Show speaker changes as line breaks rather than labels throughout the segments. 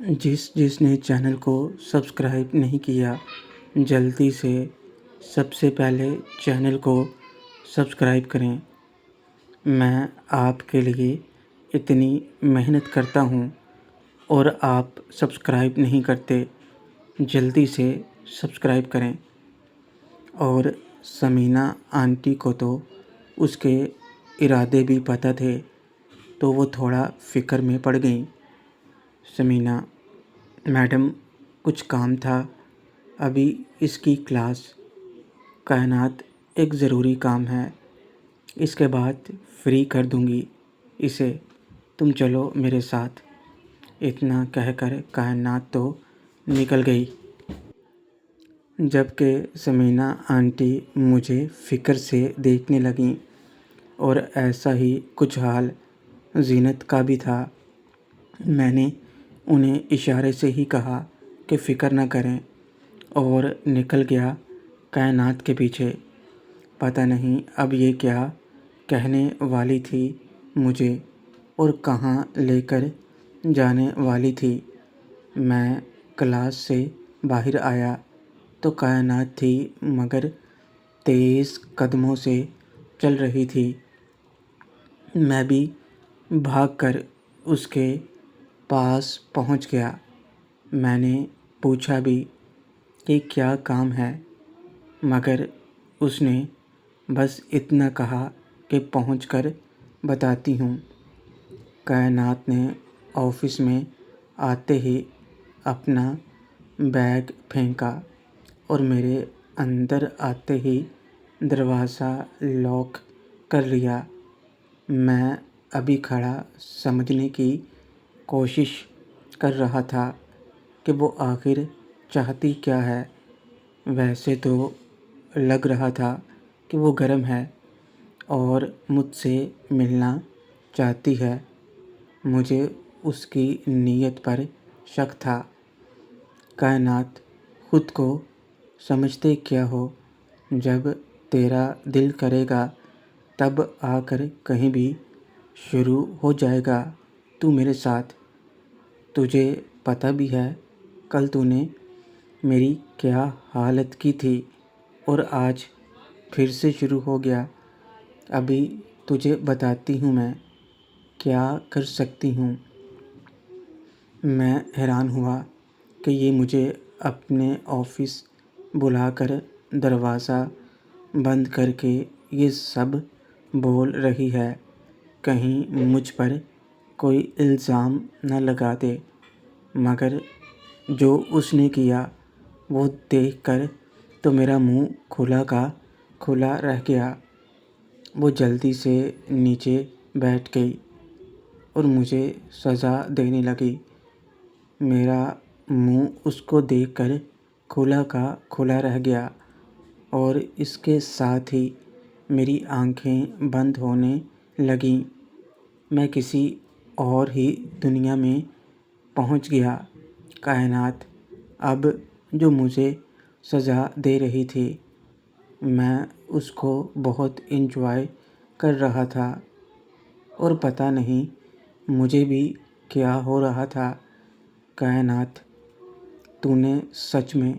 جس نے چینل کو سبسکرائب نہیں کیا، جلدی سب سے پہلے چینل کو سبسکرائب کریں۔ میں آپ کے لیے اتنی محنت کرتا ہوں اور آپ سبسکرائب نہیں کرتے۔ جلدی سے سبسکرائب کریں۔ اور ثمینہ آنٹی کو تو اس کے ارادے بھی پتہ تھے، تو وہ تھوڑا فکر میں پڑ گئیں۔ ثمینہ میڈم، کچھ کام تھا، ابھی اس کی کلاس کائنات ایک ضروری کام ہے، اس کے بعد فری کر دوں گی اسے، تم چلو میرے ساتھ۔ اتنا کہہ کر کائنات تو نکل گئی، جبکہ ثمینہ آنٹی مجھے فکر سے دیکھنے لگیں۔ اور ایسا ہی کچھ حال زینت کا بھی تھا۔ میں نے انہیں اشارے سے ہی کہا کہ فکر نہ کریں، اور نکل گیا کائنات کے پیچھے۔ پتہ نہیں اب یہ کیا کہنے والی تھی مجھے اور کہاں لے کر جانے والی تھی۔ میں کلاس سے باہر آیا تو کائنات تھی، مگر تیز قدموں سے چل رہی تھی۔ میں بھی بھاگ کر اس کے پاس پہنچ گیا۔ میں نے پوچھا بھی کہ کیا کام ہے، مگر اس نے بس اتنا کہا کہ پہنچ کر بتاتی ہوں۔ کائنات نے آفس میں آتے ہی اپنا بیگ پھینکا اور میرے اندر آتے ہی دروازہ لاک کر لیا۔ میں ابھی کھڑا سمجھنے کی کوشش کر رہا تھا کہ وہ آخر چاہتی کیا ہے۔ ویسے تو لگ رہا تھا کہ وہ گرم ہے اور مجھ سے ملنا چاہتی ہے۔ مجھے اس کی نیت پر شک تھا۔ کائنات، خود کو سمجھتے کیا ہو؟ جب تیرا دل کرے گا تب آ کر کہیں بھی شروع ہو جائے گا تو میرے ساتھ۔ تجھے پتہ بھی ہے کل تو نے میری کیا حالت کی تھی، اور آج پھر سے شروع ہو گیا۔ ابھی تجھے بتاتی ہوں میں کیا کر سکتی ہوں۔ میں حیران ہوا کہ یہ مجھے اپنے آفس بلا کر دروازہ بند کر کے یہ سب بول رہی ہے، کہیں مجھ پر کوئی الزام نہ لگا دے۔ مگر جو اس نے کیا وہ دیکھ کر تو میرا منہ کھلا کا کھلا رہ گیا۔ وہ جلدی سے نیچے بیٹھ گئی اور مجھے سزا دینے لگی۔ میرا منہ اس کو دیکھ کر کھلا کا کھلا رہ گیا، اور اس کے ساتھ ہی میری آنکھیں بند ہونے لگیں۔ میں کسی اور ہی دنیا میں پہنچ گیا۔ کائنات اب جو مجھے سزا دے رہی تھی، میں اس کو بہت انجوائے کر رہا تھا، اور پتہ نہیں مجھے بھی کیا ہو رہا تھا۔ کائنات، تو نے سچ میں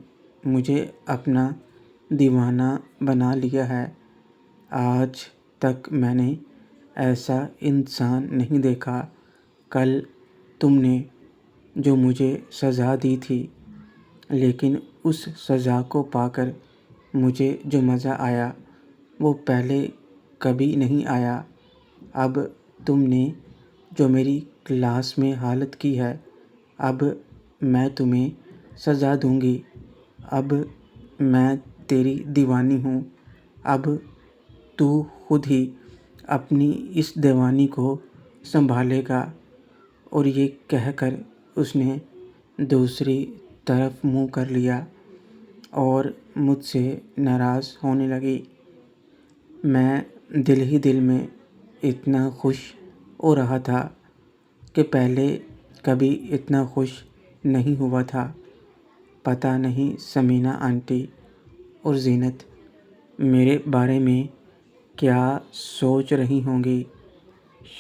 مجھے اپنا دیوانہ بنا لیا ہے۔ آج تک میں نے ایسا انسان نہیں دیکھا۔ کل تم نے جو مجھے سزا دی تھی، لیکن اس سزا کو پا کر مجھے جو مزہ آیا وہ پہلے کبھی نہیں آیا۔ اب تم نے جو میری کلاس میں حالت کی ہے، اب میں تمہیں سزا دوں گی۔ اب میں تیری دیوانی ہوں۔ اب تو خود ہی اپنی اس دیوانی کو سنبھالے گا۔ اور یہ کہہ کر اس نے دوسری طرف منہ کر لیا اور مجھ سے ناراض ہونے لگی۔ میں دل ہی دل میں اتنا خوش ہو رہا تھا کہ پہلے کبھی اتنا خوش نہیں ہوا تھا۔ پتہ نہیں ثمینہ آنٹی اور زینت میرے بارے میں کیا سوچ رہی ہوں گی۔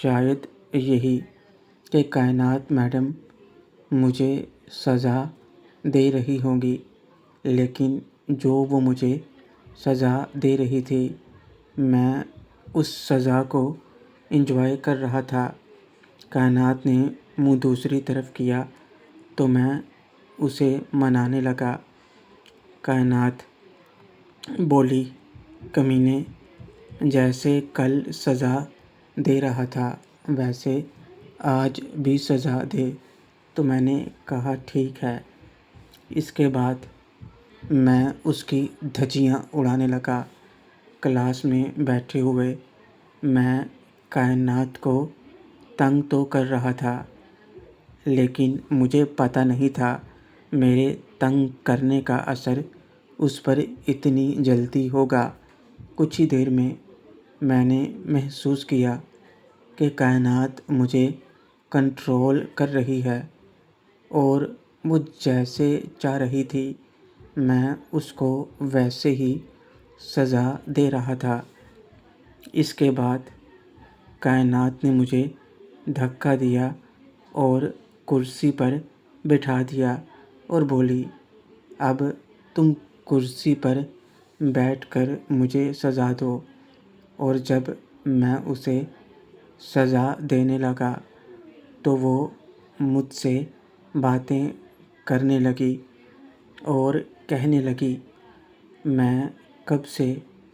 شاید یہی کہ کائنات میڈم مجھے سزا دے رہی ہوں گی، لیکن جو وہ مجھے سزا دے رہی تھی میں اس سزا کو انجوائے کر رہا تھا۔ کائنات نے منہ دوسری طرف کیا تو میں اسے منانے لگا۔ کائنات بولی، کمینے، جیسے کل سزا دے رہا تھا ویسے آج بھی سزا دے۔ تو میں نے کہا ٹھیک ہے۔ اس کے بعد میں اس کی دھجیاں اڑانے لگا۔ کلاس میں بیٹھے ہوئے میں کائنات کو تنگ تو کر رہا تھا، لیکن مجھے پتہ نہیں تھا میرے تنگ کرنے کا اثر اس پر اتنی جلدی ہوگا۔ کچھ ہی دیر میں میں نے محسوس کیا کہ کائنات مجھے کنٹرول کر رہی ہے، اور وہ جیسے چاہ رہی تھی میں اس کو ویسے ہی سزا دے رہا تھا۔ اس کے بعد کائنات نے مجھے دھکا دیا اور کرسی پر بٹھا دیا اور بولی، اب تم کرسی پر بیٹھ کر مجھے سزا دو۔ اور جب میں اسے سزا دینے لگا تو وہ مجھ سے باتیں کرنے لگی اور کہنے لگی، میں کب سے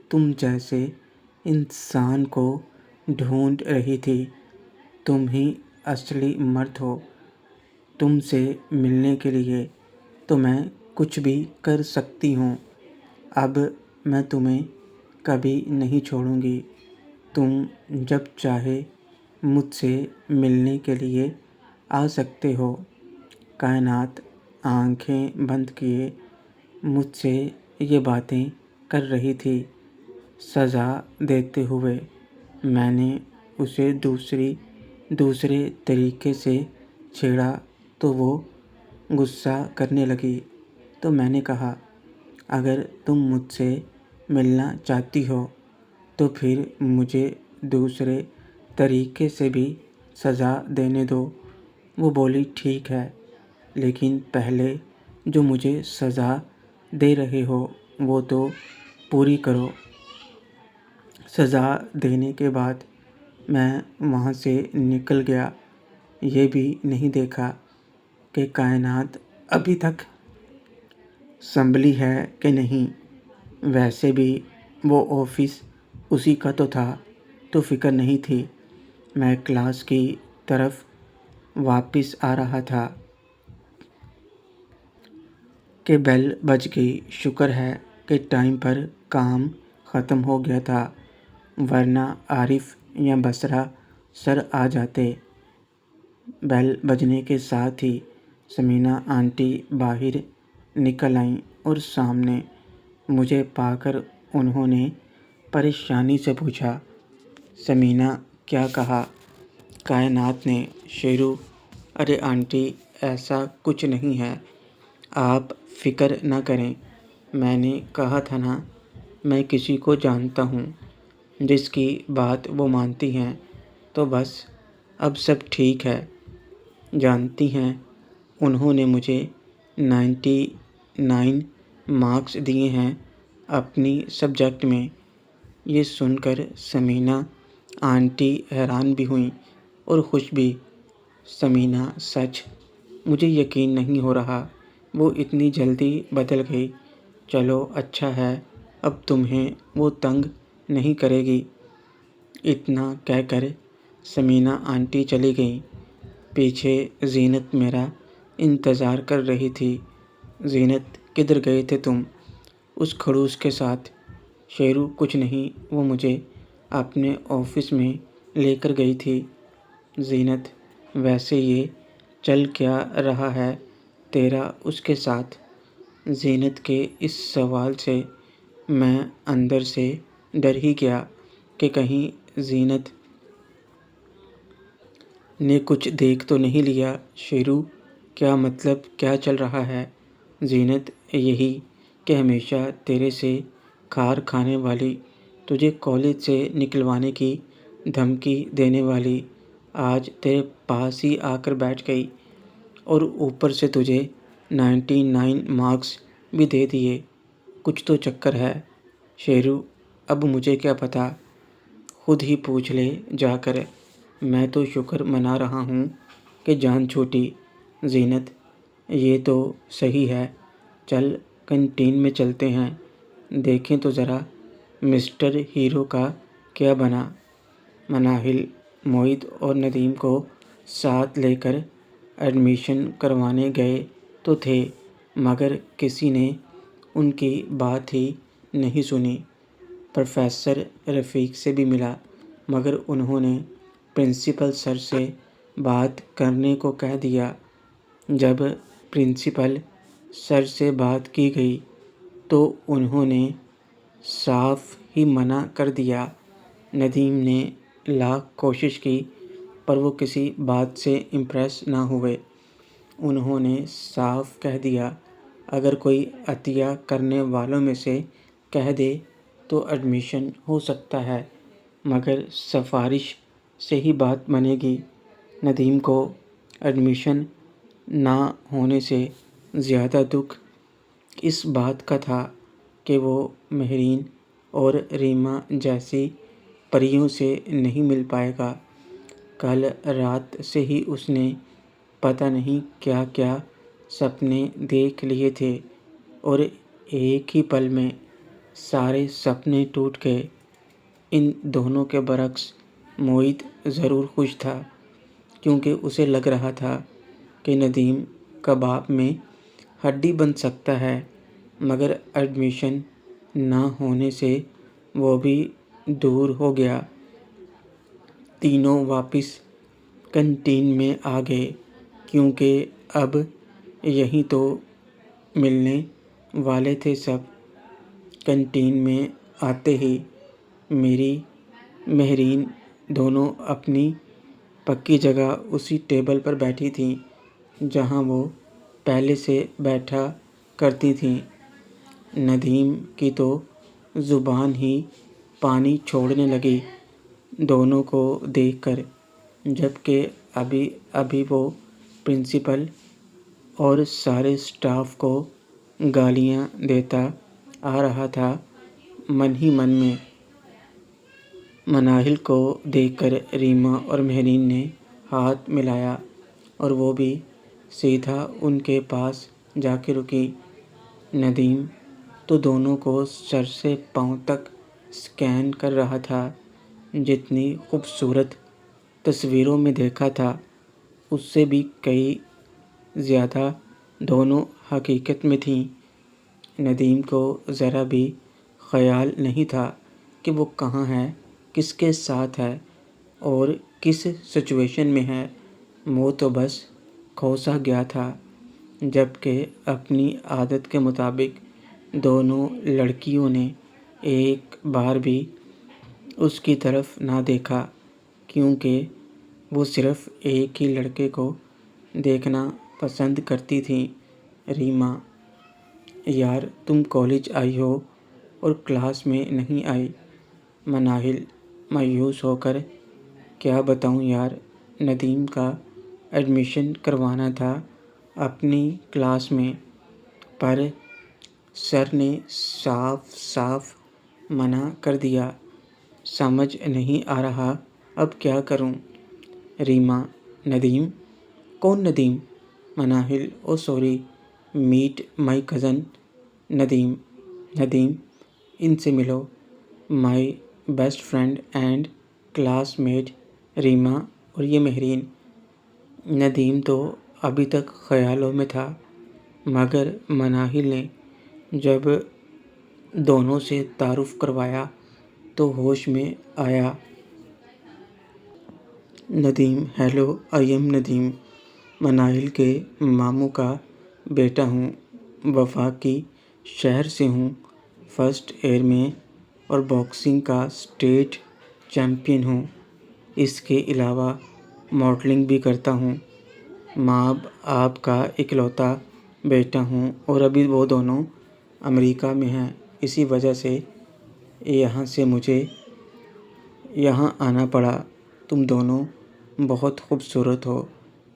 تم جیسے انسان کو ڈھونڈ رہی تھی، تم ہی اصلی مرد ہو۔ تم سے ملنے کے لیے تو میں کچھ بھی کر سکتی ہوں۔ اب میں تمہیں کبھی نہیں چھوڑوں گی۔ تم جب چاہے مجھ سے ملنے کے لیے آ سکتے ہو۔ کائنات آنکھیں بند کیے مجھ سے یہ باتیں کر رہی تھی۔ سزا دیتے ہوئے میں نے اسے دوسرے طریقے سے چھیڑا تو وہ غصہ کرنے لگی۔ تو میں نے کہا، اگر تم مجھ سے ملنا چاہتی ہو تو پھر مجھے دوسرے طریقے سے بھی سزا دینے دو۔ وہ بولی، ٹھیک ہے، لیکن پہلے جو مجھے سزا دے رہے ہو وہ تو پوری کرو۔ سزا دینے کے بعد میں وہاں سے نکل گیا۔ یہ بھی نہیں دیکھا کہ کائنات ابھی تک سنبھلی ہے کہ نہیں۔ ویسے بھی وہ آفس اسی کا تو تھا، تو فکر نہیں تھی۔ میں کلاس کی طرف واپس آ رہا تھا کہ بیل بج گئی۔ شکر ہے کہ ٹائم پر کام ختم ہو گیا تھا، ورنہ عارف یا بصرہ سر آ جاتے۔ بیل بجنے کے ساتھ ہی ثمینہ آنٹی باہر نکل آئیں اور سامنے مجھے پا کر انہوں نے پریشانی سے پوچھا، ثمینہ کیا کہا؟ کائنات نے، شیرو، ارے آنٹی ایسا کچھ نہیں ہے، آپ فکر نہ کریں۔ میں نے کہا تھا نا، میں کسی کو جانتا ہوں جس کی بات وہ مانتی ہیں، تو بس اب سب ٹھیک ہے۔ جانتی ہیں انہوں نے مجھے 99 مارکس دیے ہیں اپنی سبجیکٹ میں۔ یہ سن کر ثمینہ آنٹی حیران بھی ہوئیں اور خوش بھی۔ ثمینہ، سچ مجھے یقین نہیں ہو رہا وہ اتنی جلدی بدل گئی۔ چلو اچھا ہے، اب تمہیں وہ تنگ نہیں کرے گی۔ اتنا کہہ کر ثمینہ آنٹی چلی گئیں۔ پیچھے زینت میرا انتظار کر رہی تھی۔ زینت، کدھر گئے تھے تم اس کھڑوس کے ساتھ؟ شیرو، کچھ نہیں، وہ مجھے اپنے آفس میں لے کر گئی تھی۔ زینت، ویسے یہ چل کیا رہا ہے تیرا اس کے ساتھ؟ زینت کے اس سوال سے میں اندر سے ڈر ہی گیا کہ کہیں زینت نے کچھ دیکھ تو نہیں لیا۔ شیرو، کیا مطلب کیا چل رہا ہے؟ زینت، یہی کہ ہمیشہ تیرے سے کھار کھانے والی، تجھے کالج سے نکلوانے کی دھمکی دینے والی آج تیرے پاس ہی آ کر بیٹھ گئی۔ اور اوپر سے تجھے 99 مارکس بھی دے دیے۔ کچھ تو چکر ہے شیرو، اب مجھے کیا پتا، خود ہی پوچھ لے جا کر۔ میں تو شکر منا رہا ہوں کہ جان چھوٹی۔ زینت: یہ تو صحیح ہے، چل کینٹین میں چلتے ہیں، دیکھیں تو ذرا مسٹر ہیرو کا کیا بنا۔ مناہل موعد اور ندیم کو ساتھ لے کر ایڈمیشن کروانے گئے تو تھے، مگر کسی نے ان کی بات ہی نہیں سنی۔ پروفیسر رفیق سے بھی ملا، مگر انہوں نے پرنسپل سر سے بات کرنے کو کہہ دیا۔ جب پرنسپل سر سے بات کی گئی تو انہوں نے صاف ہی منع کر دیا۔ ندیم نے لاکھ کوشش کی پر وہ کسی بات سے امپریس نہ ہوئے۔ انہوں نے صاف کہہ دیا، اگر کوئی عطیہ کرنے والوں میں سے کہہ دے تو ایڈمیشن ہو سکتا ہے، مگر سفارش سے ہی بات بنے گی۔ ندیم کو ایڈمیشن نہ ہونے سے زیادہ دکھ اس بات کا تھا کہ وہ مہرین اور ریما جیسی پریوں سے نہیں مل پائے گا۔ کل رات سے ہی اس نے پتہ نہیں کیا کیا سپنے دیکھ لیے تھے، اور ایک ہی پل میں سارے سپنے ٹوٹ گئے۔ ان دونوں کے برعکس موعد ضرور خوش تھا، کیونکہ اسے لگ رہا تھا کہ ندیم کباب میں ہڈی بن سکتا ہے، مگر ایڈمیشن نہ ہونے سے وہ بھی دور ہو گیا۔ تینوں واپس کینٹین میں آ گئے، کیونکہ اب یہیں تو ملنے والے تھے سب۔ کینٹین میں آتے ہی میری مہرین دونوں اپنی پکی جگہ اسی ٹیبل پر بیٹھی تھیں جہاں وہ پہلے سے بیٹھا کرتی تھیں۔ ندیم کی تو زبان ہی پانی چھوڑنے لگی دونوں کو دیکھ کر، جبکہ ابھی ابھی وہ پرنسپل اور سارے اسٹاف کو گالیاں دیتا آ رہا تھا۔ من ہی من میں مناہل کو دیکھ کر ریما اور مہرین نے ہاتھ ملایا اور وہ بھی سیدھا ان کے پاس جا کے رکی۔ ندیم تو دونوں کو سر سے پاؤں تک اسکین کر رہا تھا۔ جتنی خوبصورت تصویروں میں دیکھا تھا اس سے بھی کئی زیادہ دونوں حقیقت میں تھیں۔ ندیم کو ذرا بھی خیال نہیں تھا کہ وہ کہاں ہے، کس کے ساتھ ہے اور کس سچویشن میں ہے۔ وہ تو بس کھو سا گیا تھا، جبکہ اپنی عادت کے مطابق دونوں لڑکیوں نے ایک بار بھی اس کی طرف نہ دیکھا، کیونکہ وہ صرف ایک ہی لڑکے کو دیکھنا پسند کرتی تھیں۔ ریما: یار تم کالج آئی ہو اور کلاس میں نہیں آئی۔ مناہل مایوس ہو کر: کیا بتاؤں یار، ندیم کا ایڈمیشن کروانا تھا اپنی کلاس میں، پر سر نے صاف صاف منع کر دیا۔ سمجھ نہیں آ رہا اب کیا کروں۔ ریما: ندیم؟ کون Nadeem? Manahil: oh sorry, meet my cousin Nadeem. Nadeem: ان سے ملو، my best friend and classmate Reema, اور یہ مہرین۔ ندیم تو ابھی تک خیالوں میں تھا، مگر مناہل نے جب دونوں سے تعارف کروایا تو ہوش میں آیا۔ Nadeem: hello, I am Nadeem, Manahil کے ماموں کا بیٹا ہوں، وفاقی شہر سے ہوں، فرسٹ ایئر میں اور باکسنگ کا اسٹیٹ چیمپئن ہوں۔ اس کے علاوہ ماڈلنگ بھی کرتا ہوں۔ ماں آپ کا اکلوتا بیٹا ہوں اور ابھی وہ دونوں امریکہ میں ہیں، اسی وجہ سے یہاں سے مجھے یہاں آنا پڑا۔ تم دونوں بہت خوبصورت ہو،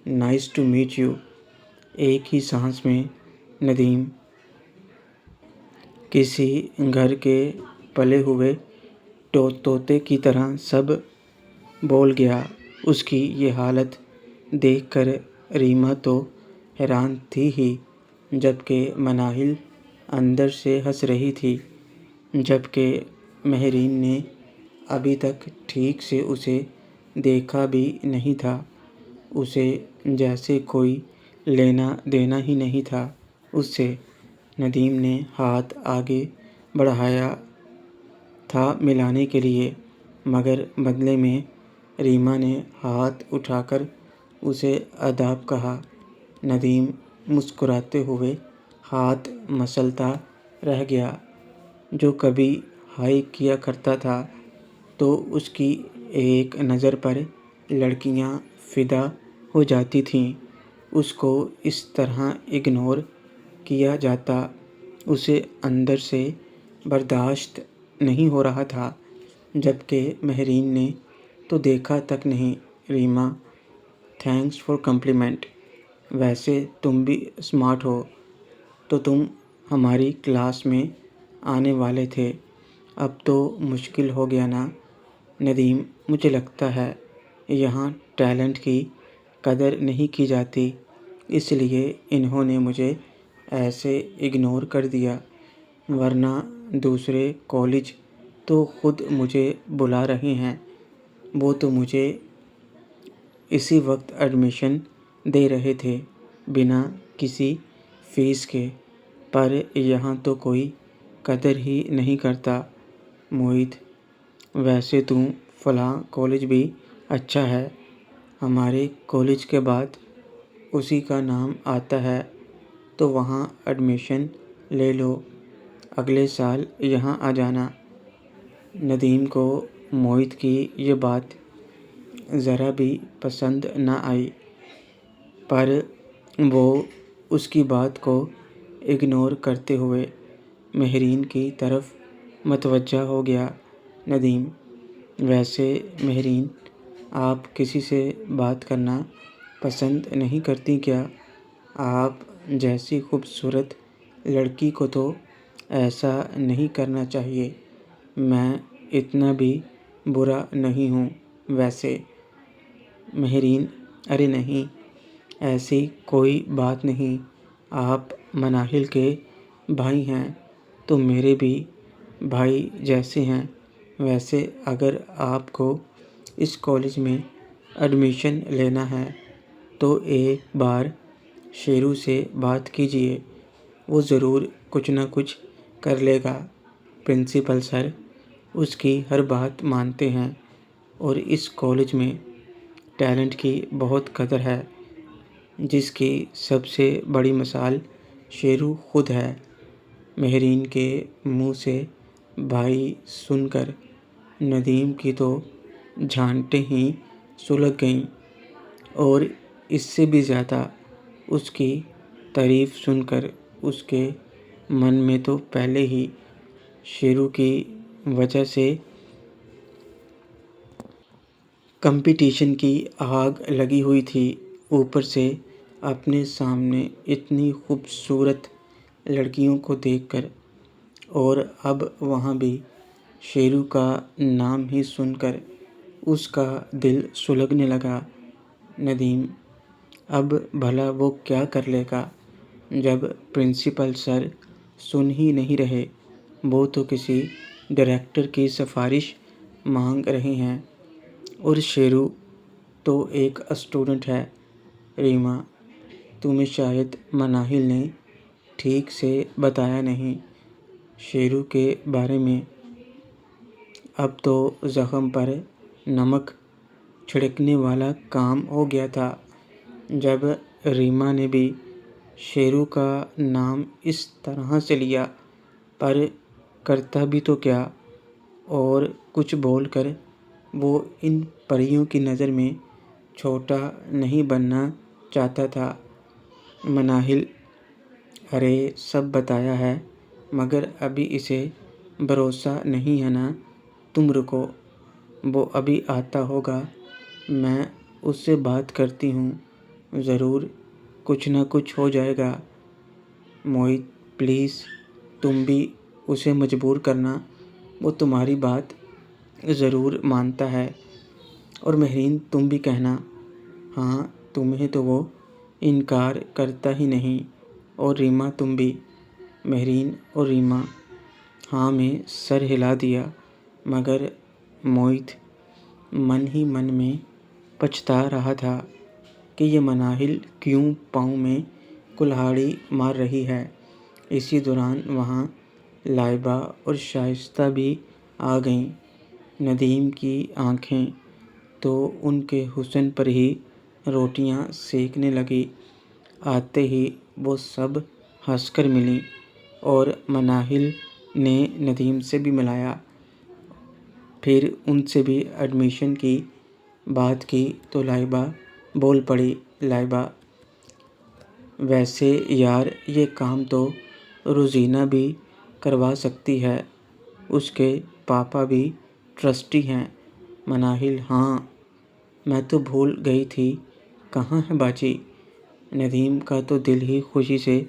نائس ٹو میٹ یو۔ ایک ہی سانس میں ندیم کسی گھر کے پلے ہوئے طوطے کی طرح سب بول گیا۔ اس کی یہ حالت دیکھ کر ریما تو حیران تھی ہی، جبکہ مناہل اندر سے ہنس رہی تھی، جبکہ مہرین نے ابھی تک ٹھیک سے اسے دیکھا بھی نہیں تھا۔ اسے جیسے کوئی لینا دینا ہی نہیں تھا اس سے۔ ندیم نے ہاتھ آگے بڑھایا تھا ملانے کے لیے، مگر بدلے میں ریما نے ہاتھ اٹھا کر اسے آداب کہا۔ ندیم مسکراتے ہوئے ہاتھ مسلتا رہ گیا۔ جو کبھی ہائی کیا کرتا تھا تو اس کی ایک نظر پر لڑکیاں فدا ہو جاتی تھیں، اس کو اس طرح اگنور کیا جاتا اسے اندر سے برداشت نہیں ہو رہا تھا، جبکہ مہرین نے تو دیکھا تک نہیں۔ Reema, thanks for compliment. ویسے تم بھی اسمارٹ ہو، تو تم ہماری کلاس میں آنے والے تھے، اب تو مشکل ہو گیا نا؟ ندیم، مجھے لگتا ہے یہاں ٹیلنٹ کی قدر نہیں کی جاتی، اس لیے انہوں نے مجھے ایسے اگنور کر دیا، ورنہ دوسرے کالج تو خود مجھے بلا رہے ہیں، وہ تو مجھے اسی وقت ایڈمیشن دے رہے تھے بنا کسی فیس کے، پر یہاں تو کوئی قدر ہی نہیں کرتا۔ موہت، ویسے تو فلاں کالج بھی اچھا ہے، ہمارے کالج کے بعد اسی کا نام آتا ہے، تو وہاں ایڈمیشن لے لو، اگلے سال یہاں آ جانا۔ ندیم کو موہت کی یہ بات ذرا بھی پسند نہ آئی، پر وہ اس کی بات کو اگنور کرتے ہوئے مہرین کی طرف متوجہ ہو گیا۔ ندیم، ویسے مہرین، آپ کسی سے بات کرنا پسند نہیں کرتی کیا؟ آپ جیسی خوبصورت لڑکی کو تو ایسا نہیں کرنا چاہیے۔ میں اتنا بھی برا نہیں ہوں ویسے۔ مہرین، ارے نہیں، ایسی کوئی بات نہیں، آپ مناہل کے بھائی ہیں تو میرے بھی بھائی جیسے ہیں۔ ویسے اگر آپ کو اس کالج میں ایڈمیشن لینا ہے تو ایک بار شیرو سے بات کیجیے، وہ ضرور کچھ نہ کچھ کر لے گا۔ پرنسپل سر اس کی ہر بات مانتے ہیں، اور اس کالج میں ٹیلنٹ کی بہت قدر ہے، جس کی سب سے بڑی مثال شیرو خود ہے۔ مہرین کے منہ سے بھائی سن کر ندیم کی تو جھانٹیں ہی سلگ گئیں، اور اس سے بھی زیادہ اس کی تعریف سن کر اس کے من میں تو پہلے ہی شیرو کی وجہ سے کمپٹیشن کی آگ لگی ہوئی تھی، اوپر سے اپنے سامنے اتنی خوبصورت لڑکیوں کو دیکھ کر، اور اب وہاں بھی شیرو کا نام ہی سن کر اس کا دل سلگنے لگا۔ ندیم، اب بھلا وہ کیا کر لے گا جب پرنسپل سر سن ہی نہیں رہے؟ وہ تو کسی ڈائریکٹر کی سفارش مانگ رہے ہیں، اور شیرو تو ایک اسٹوڈنٹ ہے۔ ریما، تمہیں شاید مناہل نے ٹھیک سے بتایا نہیں شیرو کے بارے میں۔ اب تو زخم پر نمک چھڑکنے والا کام ہو گیا تھا، جب ریما نے بھی شیرو کا نام اس طرح سے لیا، پر کرتا بھی تو کیا، اور کچھ بول کر وہ ان پریوں کی نظر میں چھوٹا نہیں بننا چاہتا تھا۔ مناہل، ارے سب بتایا ہے، مگر ابھی اسے بھروسہ نہیں ہے نا؟ تم رکو، وہ ابھی آتا ہوگا، میں اس سے بات کرتی ہوں، ضرور کچھ نہ کچھ ہو جائے گا۔ موہت پلیز تم بھی اسے مجبور کرنا، وہ تمہاری بات ضرور مانتا ہے۔ اور مہرین تم بھی کہنا، ہاں تمہیں تو وہ انکار کرتا ہی نہیں۔ اور ریما تم بھی۔ مہرین اور ریما ہاں میں سر ہلا دیا، مگر موہت من ہی من میں پچھتا رہا تھا کہ یہ مناہل کیوں پاؤں میں کلہاڑی مار رہی ہے۔ اسی دوران وہاں لائبہ اور شائستہ بھی آ گئیں۔ ندیم کی آنکھیں تو ان کے حسن پر ہی روٹیاں سینکنے لگیں۔ آتے ہی وہ سب ہنس کر ملیں اور مناہل نے ندیم سے بھی ملایا، پھر ان سے بھی ایڈمیشن کی بات کی تو لائبہ بول پڑی، لائبہ ویسے یار یہ کام تو روزینہ بھی کروا سکتی ہے، اس کے پاپا بھی ٹرسٹی ہیں۔ مناہل ہاں میں تو بھول گئی تھی، کہاں ہے باجی؟ ندیم کا تو دل ہی خوشی سے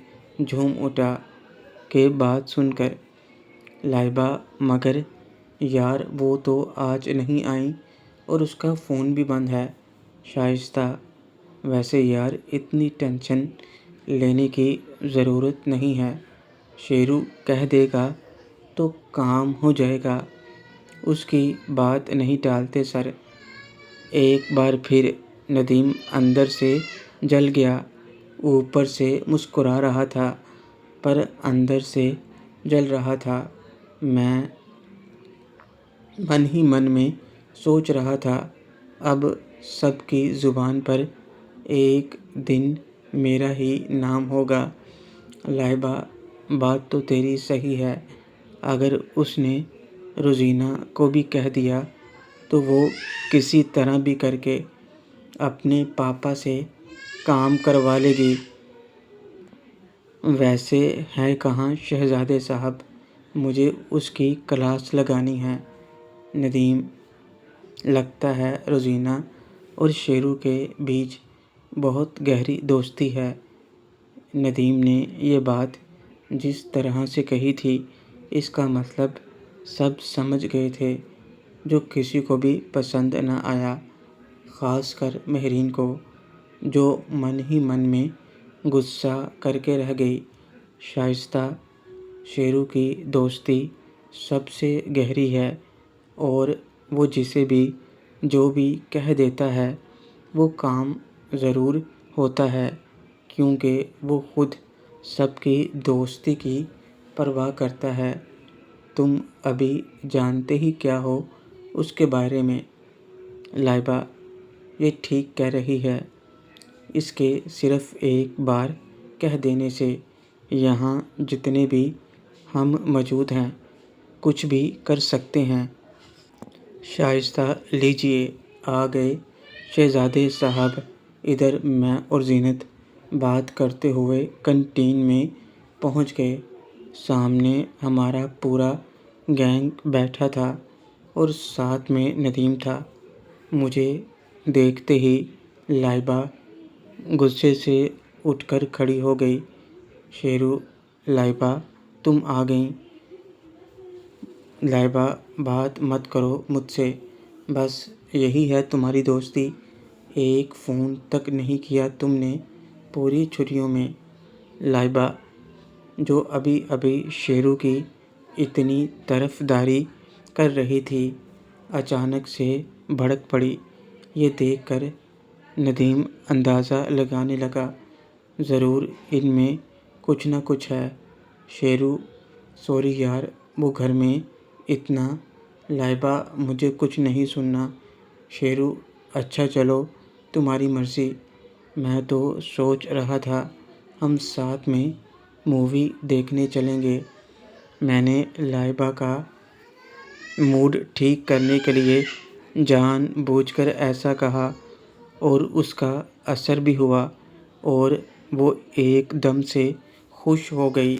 جھوم اٹھا کہ بات سن کر۔ لائبہ مگر یار وہ تو آج نہیں آئیں اور اس کا فون بھی بند ہے۔ شائستہ ویسے یار اتنی ٹینشن لینے کی ضرورت نہیں ہے، شیرو کہہ دے گا تو کام ہو جائے گا، اس کی بات نہیں ٹالتے سر۔ ایک بار پھر ندیم اندر سے جل گیا، اوپر سے مسکرا رہا تھا پر اندر سے جل رہا تھا۔ میں من ہی من میں سوچ رہا تھا اب سب کی زبان پر ایک دن میرا ہی نام ہوگا۔ لائبہ بات تو تیری صحیح ہے، اگر اس نے روزینہ کو بھی کہہ دیا تو وہ کسی طرح بھی کر کے اپنے پاپا سے کام کروا لے گی۔ ویسے ہے کہاں شہزادے صاحب؟ مجھے اس کی کلاس لگانی ہے۔ ندیم لگتا ہے روزینہ اور شیرو کے بیچ بہت گہری دوستی ہے۔ ندیم نے یہ بات جس طرح سے کہی تھی اس کا مطلب سب سمجھ گئے تھے، جو کسی کو بھی پسند نہ آیا، خاص کر مہرین کو، جو من ہی من میں غصہ کر کے رہ گئی۔ شائستہ شیرو کی دوستی سب سے گہری ہے اور وہ جسے بھی جو بھی کہہ دیتا ہے وہ کام ضرور ہوتا ہے، کیونکہ وہ خود سب کی دوستی کی پرواہ کرتا ہے۔ تم ابھی جانتے ہی کیا ہو اس کے بارے میں؟ لائبہ یہ ٹھیک کہہ رہی ہے، اس کے صرف ایک بار کہہ دینے سے یہاں جتنے بھی ہم موجود ہیں کچھ بھی کر سکتے ہیں۔ شائستہ لیجئے آ گئے شہزادے صاحب۔ ادھر میں اور زینت بات کرتے ہوئے کینٹین میں پہنچ گئے۔ سامنے ہمارا پورا گینگ بیٹھا تھا اور ساتھ میں ندیم تھا۔ مجھے دیکھتے ہی لائبہ غصے سے اٹھ کر کھڑی ہو گئی۔ شیرو لائبہ تم آ گئیں۔ لائبہ بات مت کرو مجھ سے، بس یہی ہے تمہاری دوستی؟ ایک فون تک نہیں کیا تم نے پوری چھٹیوں میں۔ لائبہ جو ابھی ابھی شیرو کی اتنی طرفداری کر رہی تھی اچانک سے بھڑک پڑی۔ یہ دیکھ کر ندیم اندازہ لگانے لگا ضرور ان میں کچھ نہ کچھ ہے۔ شیرو سوری یار وہ گھر میں اتنا۔ لائبہ مجھے کچھ نہیں سننا۔ شیرو اچھا چلو تمہاری مرضی، میں تو سوچ رہا تھا ہم ساتھ میں مووی دیکھنے چلیں گے۔ میں نے لائبہ کا موڈ ٹھیک کرنے کے لیے جان بوجھ کر ایسا کہا اور اس کا اثر بھی ہوا اور وہ ایک دم سے خوش ہو گئی۔